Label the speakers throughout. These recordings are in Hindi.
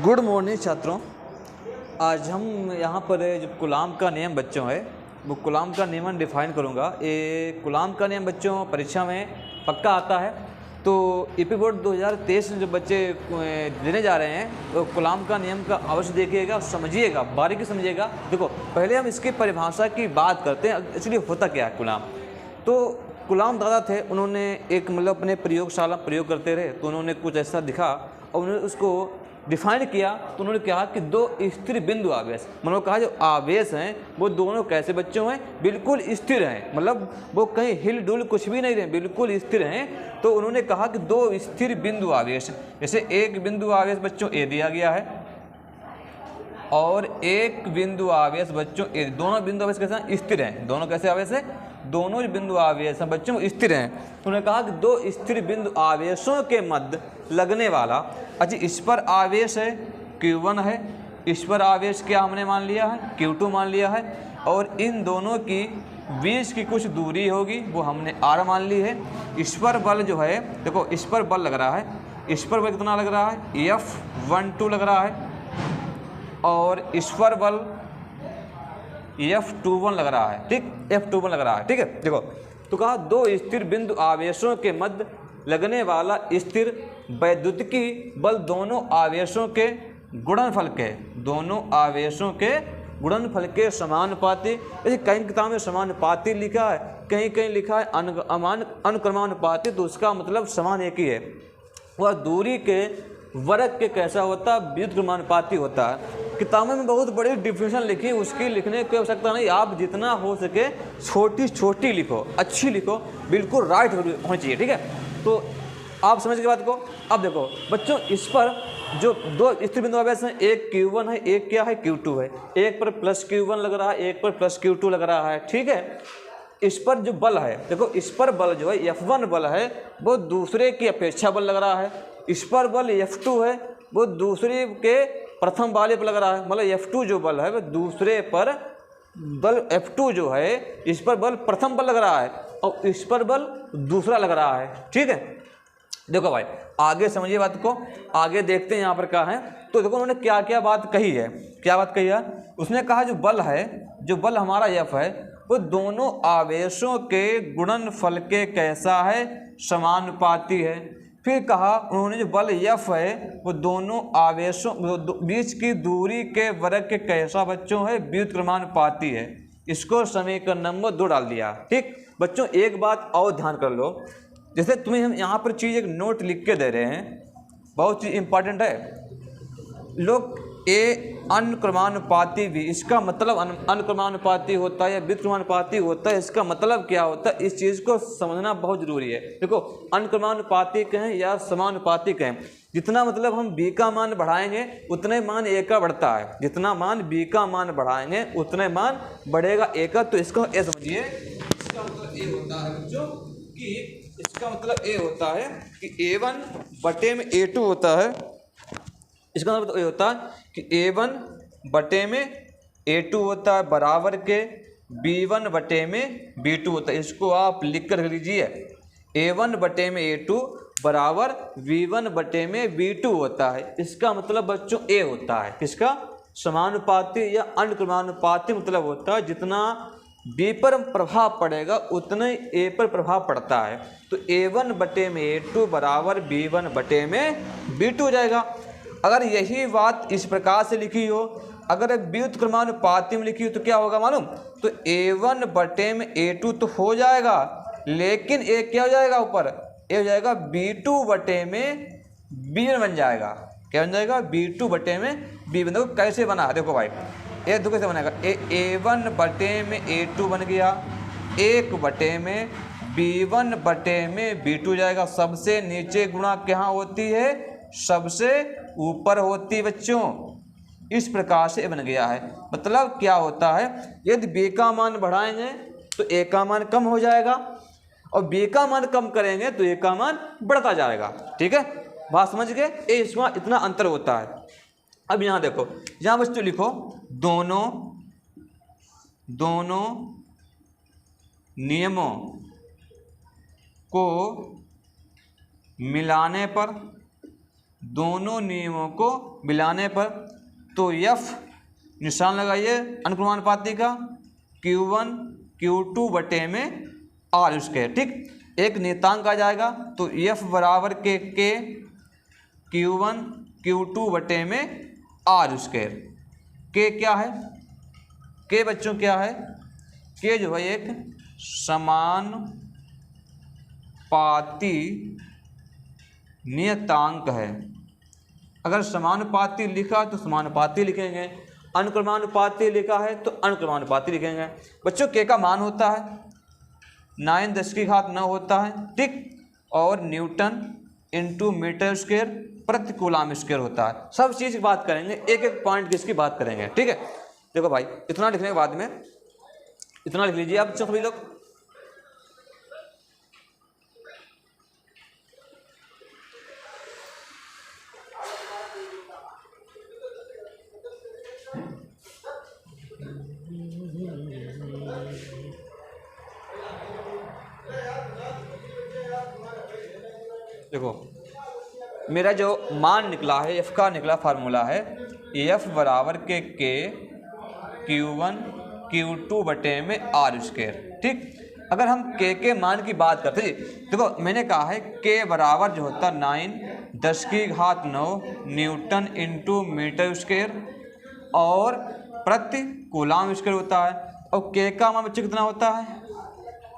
Speaker 1: गुड मॉर्निंग छात्रों। आज हम यहाँ पर जो कूलाम का नियम बच्चों है वो कूलाम का नियमन डिफाइन करूँगा। ये कूलाम का नियम बच्चों परीक्षा में पक्का आता है। तो यूपी बोर्ड 2023 में जो बच्चे देने जा रहे हैं तो कूलाम का नियम का अवश्य देखिएगा, समझिएगा, बारीकी समझिएगा। देखो पहले हम इसकी परिभाषा की बात करते हैं, एक्चुअली होता क्या है कूलाम। तो कूलाम दादा थे, उन्होंने एक मतलब अपने प्रयोगशाला प्रयोग करते रहे तो उन्होंने कुछ ऐसा दिखा और उन्होंने उसको डिफाइन किया। तो उन्होंने कहा कि दो स्थिर बिंदु आवेश, मतलब कहा जो आवेश हैं वो दोनों कैसे बच्चों हैं, बिल्कुल स्थिर हैं, मतलब वो कहीं हिल डुल कुछ भी नहीं रहे, बिल्कुल स्थिर हैं। तो उन्होंने कहा कि दो स्थिर बिंदु आवेश, जैसे एक बिंदु आवेश बच्चों ए दिया गया है और एक बिंदु आवेश बच्चों ए, दोनों बिंदु आवेश कैसे हैं, स्थिर हैं। दोनों कैसे आवेश है, दोनों जो बिंदु आवेश हैं बच्चों स्थिर हैं। उन्होंने कहा कि दो स्थिर बिंदु आवेशों के मध्य लगने वाला, अच्छा इस पर आवेश है Q1 है, इस पर आवेश क्या हमने मान लिया है Q2 मान लिया है, और इन दोनों की बीच की कुछ दूरी होगी वो हमने R मान ली है। इस पर बल जो है, देखो इस पर बल लग रहा है, इस पर बल कितना लग रहा है F12 लग रहा है और इस पर बल F21 लग रहा है, ठीक F21 लग रहा है, ठीक है। देखो तो कहा दो स्थिर बिंदु आवेशों के मध्य लगने वाला स्थिर वैद्युतिकी बल दोनों आवेशों के गुणनफल के, दोनों आवेशों के गुणनफल के समानुपाती। जैसे कहीं किताब में समानुपाती लिखा है, कहीं कहीं लिखा है अनुक्रमानुपाती, तो उसका मतलब समान एक ही है। वह दूरी के वर्ग के कैसा होता है, व्युत्क्रमानुपाती होता है। किताबों में बहुत बड़ी डिफिनेशन लिखी, उसकी लिखने की आवश्यकता नहीं, आप जितना हो सके छोटी छोटी लिखो, अच्छी लिखो, बिल्कुल राइट होनी चाहिए, ठीक है। तो आप समझ के बात को। अब देखो बच्चों इस पर जो दो स्थिर बिंदु आवेश हैं, एक Q1 है, एक क्या है Q2 है, एक पर प्लस Q1 लग रहा है, एक पर प्लस Q2 लग रहा है, ठीक है। इस पर जो बल है, देखो इस पर बल जो है F1 बल है वो दूसरे की अपेक्षा बल लग रहा है, इस पर बल F2 है वो दूसरे के प्रथम वाले पर लग रहा है, मतलब F2 जो बल है वो दूसरे पर बल F2 जो है इस पर बल प्रथम बल लग रहा है और इस पर बल दूसरा लग रहा है, ठीक है। देखो भाई आगे समझिए बात को, आगे देखते हैं यहाँ पर क्या है। तो देखो उन्होंने क्या क्या बात कही है, क्या बात कही है। उसने कहा जो बल है, जो बल हमारा F है वो दोनों आवेशों के गुणनफल के कैसा है, समानुपाती है। फिर कहा उन्होंने जो बल F है वो दोनों आवेशों बीच की दूरी के वर्ग के कैसा बच्चों है, व्युत्क्रमानुपाती है। इसको समीकरण नंबर 2 डाल दिया, ठीक। बच्चों एक बात और ध्यान कर लो, जैसे तुम्हें हम यहाँ पर चीज़ एक नोट लिख के दे रहे हैं, बहुत चीज़ इंपॉर्टेंट है। लोग ए अनुक्रमानुपाती भी, इसका मतलब अनुक्रमानुपाती होता है या व्युत्क्रमानुपाती होता है, इसका मतलब क्या होता है, इस चीज़ को समझना बहुत जरूरी है। देखो अनुक्रमानुपाती कहें या समानुपाती कहें, जितना मतलब हम b का मान बढ़ाएंगे उतने मान a का बढ़ता है, जितना मान b का मान बढ़ाएंगे उतने मान बढ़ेगा a का। तो इसको ए समझिए, इसका मतलब ए होता है बच्चों कि इसका मतलब ए होता है कि A1 बटे में A2 होता है। इसका मतलब ये होता है कि A1 बटे में A2 होता है बराबर के B1 बटे में B2 होता है। इसको आप लिख कर लीजिए, A1 बटे में A2 बराबर V1 बटे में B2 होता है। इसका मतलब बच्चों A होता है, किसका, समानुपाती या अनुक्रमानुपाती मतलब होता है जितना B पर प्रभाव पड़ेगा उतना ही A पर प्रभाव पड़ता है। तो A1 बटे में A2 बराबर B1 बटे में B2 हो जाएगा। अगर यही बात इस प्रकार से लिखी हो, अगर व्युत्क्रमानुपाती में लिखी हो तो क्या होगा मालूम, तो A1 बटे में A2 तो हो जाएगा, लेकिन A क्या हो जाएगा ऊपर, A हो जाएगा B2 बटे में B1 बन जाएगा। क्या बन जाएगा, B2 बटे में B1। देखो कैसे बना, देखो भाई ये देखो कैसे बनेगा, A1 बटे में A2 बन गया, 1 बटे में B1 बटे में B2 जाएगा। सबसे नीचे गुणा कहाँ होती है, सबसे ऊपर होती है बच्चों। इस प्रकार से बन गया है। मतलब क्या होता है, यदि B का मान बढ़ाएंगे तो A का मान कम हो जाएगा और B का मान कम करेंगे तो A का मान बढ़ता जाएगा, ठीक है। बात समझ गए, इसमें इतना अंतर होता है। अब यहाँ देखो, यहाँ बच्चों लिखो दोनों नियमों को मिलाने पर दोनों नियमों को मिलाने पर, तो F निशान लगाइए अनुक्रमानुपाती का, Q1 Q2 बटे में R स्क्वायर। ठीक, एक नियतांक आ जाएगा तो F बराबर के K Q1 Q2 बटे में R स्क्वायर। K क्या है? K बच्चों क्या है? K जो है एक समानुपाती नियतांक है। अगर समानुपाती लिखा तो समानुपाती लिखेंगे, अनुक्रमानुपाती लिखा है तो अनुक्रमानुपाती लिखेंगे। बच्चों K का मान होता है 9×10⁹ होता है। ठीक, और न्यूटन इंटू मीटर स्क्वायर प्रति कूलम स्क्वायर होता है। सब चीज़ की बात करेंगे, एक एक पॉइंट किसकी बात करेंगे। ठीक है, देखो भाई, इतना लिखने के बाद में इतना लिख लीजिए आप सभी लोग। देखो मेरा जो मान निकला है, F का निकला फार्मूला है F बराबर के K Q1 Q2 बटे में R स्क्वायर। ठीक, अगर हम K के मान की बात करते हैं, देखो मैंने कहा है K बराबर जो होता 9×10⁹ न्यूटन इंटू मीटर स्क्वायर और प्रति कूलम स्क्वायर होता है। और K का मान बच्चे कितना होता है?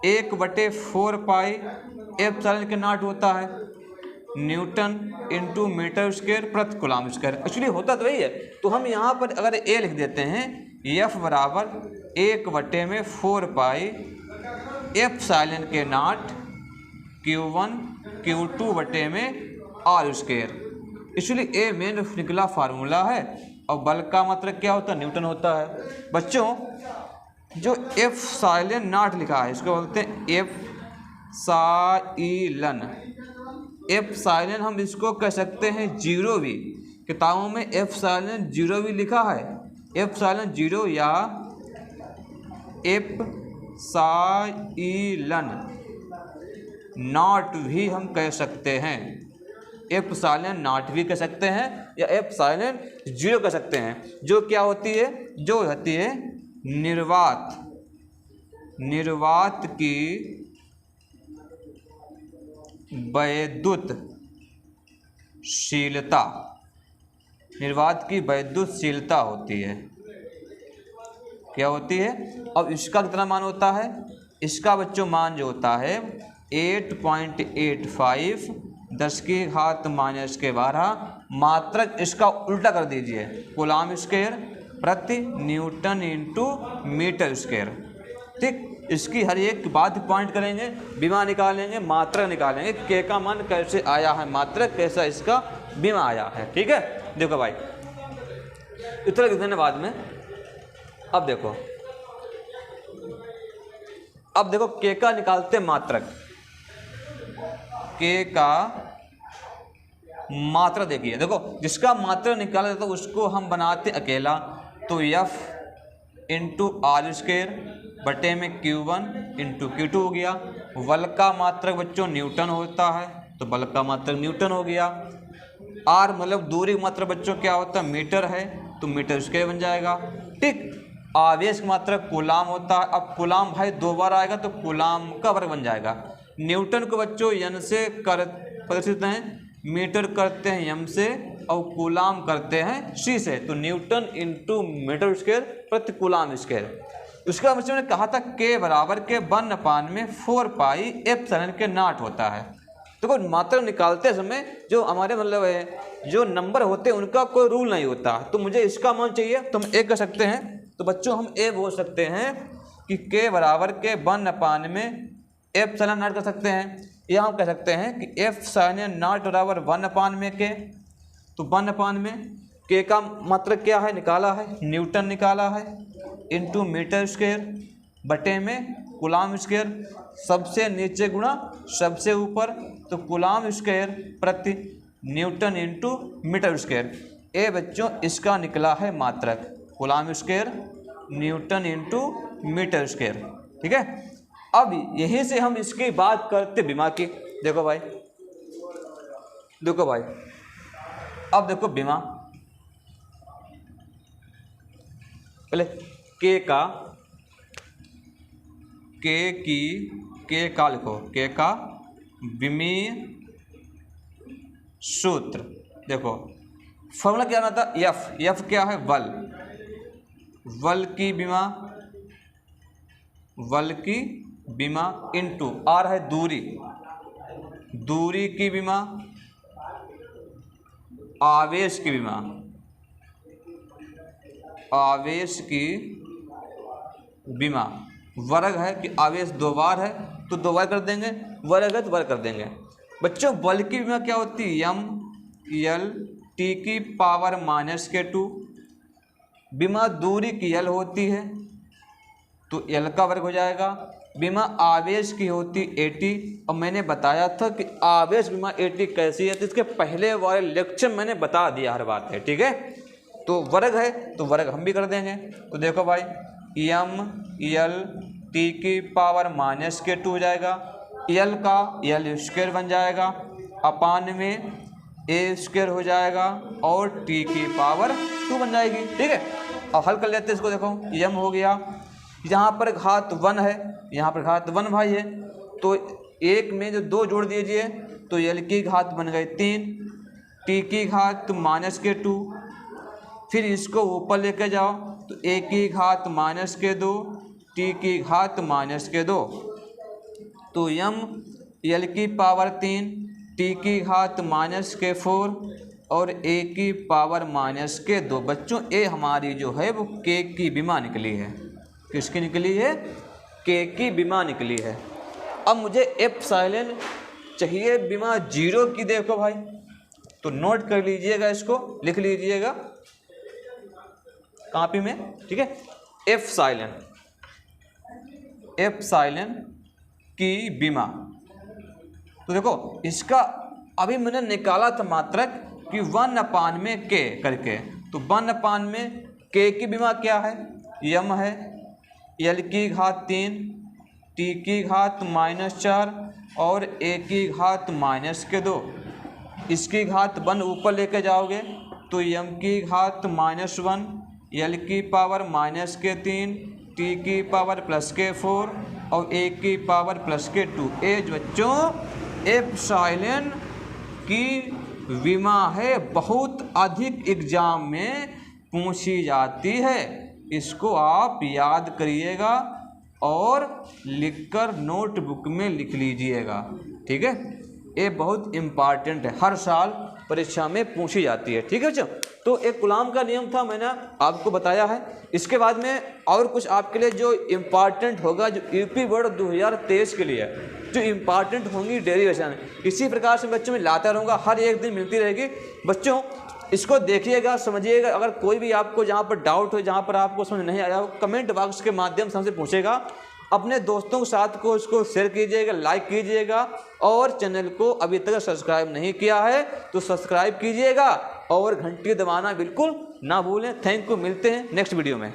Speaker 1: 1/4 पाई एप्सिलॉन के नॉट होता है, न्यूटन इंटू मीटर स्क्वायर प्रति कूलम स्क्वायर। एक्चुअली होता तो वही है, तो हम यहाँ पर अगर A लिख देते हैं, F बराबर 1/4 पाई एप्सिलॉन के नॉट Q1 Q2 बटे में R square. Actually A main निकला फार्मूला है और बल का मतलब क्या होता है? न्यूटन होता है। बच्चों जो एप्सिलॉन नॉट लिखा है इसको बोलते हैं एप्सिलॉन। एप्सिलॉन हम इसको कह सकते हैं जीरो भी, किताबों में एप्सिलॉन जीरो भी लिखा है, एप्सिलॉन जीरो या एप्सिलॉन नॉट भी हम कह सकते हैं, एप्सिलॉन नॉट भी कह सकते हैं या एप्सिलॉन जीरो कह सकते हैं। जो क्या होती है? जो होती है निर्वात की वैद्युतशीलता, निर्वात की वैद्युतशीलता होती है। क्या होती है? अब इसका कितना मान होता है? इसका बच्चों मान जो होता है 8.85 10⁻⁻⁻⁰ मात्रक इसका उल्टा कर दीजिए, कूलम स्क्वायर प्रति न्यूटन इंटू मीटर स्क्वायर। ठीक, इसकी हर एक बात पॉइंट करेंगे, बीमा निकालेंगे, मात्रक निकालेंगे, K का मान कैसे आया है, मात्रक कैसा इसका बीमा आया है। ठीक है, देखो भाई इतना लिखने के बाद में अब देखो K का निकालते मात्रक, K का मात्रा देखिए, देखो जिसका मात्रा निकाला तो उसको हम बनाते अकेला, तो F इंटू R स्क्वायर बटे में Q1 इंटू Q2 हो गया। बल का मात्रक बच्चों न्यूटन होता है, तो बल का मात्रक न्यूटन हो गया। R मतलब दूरी का मात्रक बच्चों क्या होता है? मीटर है, तो मीटर स्क्वायर बन जाएगा। ठीक, आवेश का मात्रक कूलम होता है, अब कूलम भाई 2 बार आएगा तो कूलम का वर्ग बन जाएगा। न्यूटन को बच्चों N से प्रदर्शित हैं, मीटर करते हैं M से और कूलम करते हैं C से, तो न्यूटन इंटू मीटर स्क्वायर प्रति कूलम स्क्वायर। उसका बच्चों ने कहा था K बराबर के 1/4 पाई एप्सिलॉन के नॉट होता है। देखो मात्रक निकालते समय जो हमारे मतलब है जो नंबर होते हैं उनका कोई रूल नहीं होता, तो मुझे इसका मान चाहिए तो हम A कर सकते हैं, तो बच्चों हम A बोल सकते हैं कि K बराबर के 1/एप्सिलॉन नॉट कर सकते हैं, या हम कह सकते हैं कि एप्सिलॉन नॉट बराबर 1/K, तो 1/में K का मात्रक क्या है? निकाला है, न्यूटन निकाला है, इंटू मीटर स्क्वायर बटे में कूलम स्क्वायर, सबसे नीचे गुणा सबसे ऊपर, तो कूलम स्क्वायर प्रति न्यूटन इंटू मीटर स्क्वायर। ए बच्चों इसका निकला है मात्रक, coulomb square newton into metre square. ठीक है, अब यहीं से हम इसकी बात करते बीमा की। देखो भाई अब देखो बीमा, पहले के का लिखो, के का विमीय सूत्र। देखो फॉर्मूला क्या आना था, एफ क्या है, वल की बीमा इनटू आर है दूरी की बीमा, आवेश की बीमा, वर्ग है कि आवेश दो बार है तो दो बार कर देंगे, वर्ग है तो वर्ग कर देंगे। बच्चों बल की बीमा क्या होती है, एल टी की पावर -2। बीमा दूरी की एल होती है तो एल का वर्ग हो जाएगा। बीमा आवेश की होती AT, और मैंने बताया था कि आवेश बीमा AT कैसी है, तो इसके पहले वाले लेक्चर मैंने बता दिया हर बात है, ठीक है। तो वर्ग है तो वर्ग हम भी कर देंगे। तो देखो भाई एल टी की पावर -2 हो जाएगा, एल का एल स्क्वायर बन जाएगा, अपान में A² हो जाएगा और टी की पावर 2 बन जाएगी, ठीक है। अब हल कर लेते हैं इसको। देखो यम हो गया, यहाँ पर घात 1 है, यहाँ पर घात 1 भाई है, तो एक में जो 2 जोड़ दीजिए तो एल की घात बन गई 3, टी की घात -2, फिर इसको ऊपर लेके जाओ तो ए की घात -2, टी की घात -2, तो यम एल की पावर 3, टी की घात -4 और ए की पावर -2। बच्चों ए हमारी जो है वो के की बीमा निकली है। किसकी निकली है, के की बीमा निकली है। अब मुझे एप्सिलॉन चाहिए बीमा 0 की। देखो भाई तो नोट कर लीजिएगा, इसको लिख लीजिएगा कॉपी में, ठीक है। एप्सिलॉन की बीमा, तो देखो इसका अभी मैंने निकाला था मात्रक कि 1 में के करके, तो 1 में के की बीमा क्या है, यम है एल की घात 3, टी की घात -4 और ए की घात -2। इसकी घात 1 ऊपर लेके जाओगे तो यम की घात -1, एल की पावर -3, टी की पावर +4 और ए की पावर +2। ए बच्चों एप्सिलॉन की बीमा है, बहुत अधिक एग्जाम में पूछी जाती है। इसको आप याद करिएगा और लिखकर नोटबुक में लिख लीजिएगा, ठीक है। ये बहुत इम्पॉर्टेंट है, हर साल परीक्षा में पूछी जाती है, ठीक है बच्चों। तो एक गुलाम का नियम था, मैंने आपको बताया है। इसके बाद में और कुछ आपके लिए जो इम्पॉर्टेंट होगा, जो यूपी बोर्ड 2023 के लिए जो इम्पॉर्टेंट होंगी डेरिवेशन, इसी प्रकार से बच्चों में लाता रहूँगा, हर एक दिन मिलती रहेगी। बच्चों इसको देखिएगा, समझिएगा। अगर कोई भी आपको जहाँ पर डाउट हो, जहाँ पर आपको समझ नहीं आया हो, कमेंट बॉक्स के माध्यम से हमसे पूछेगा। अपने दोस्तों के साथ को इसको शेयर कीजिएगा, लाइक कीजिएगा, और चैनल को अभी तक सब्सक्राइब नहीं किया है तो सब्सक्राइब कीजिएगा और घंटी दबाना बिल्कुल ना भूलें। थैंक यू, मिलते हैं नेक्स्ट वीडियो में।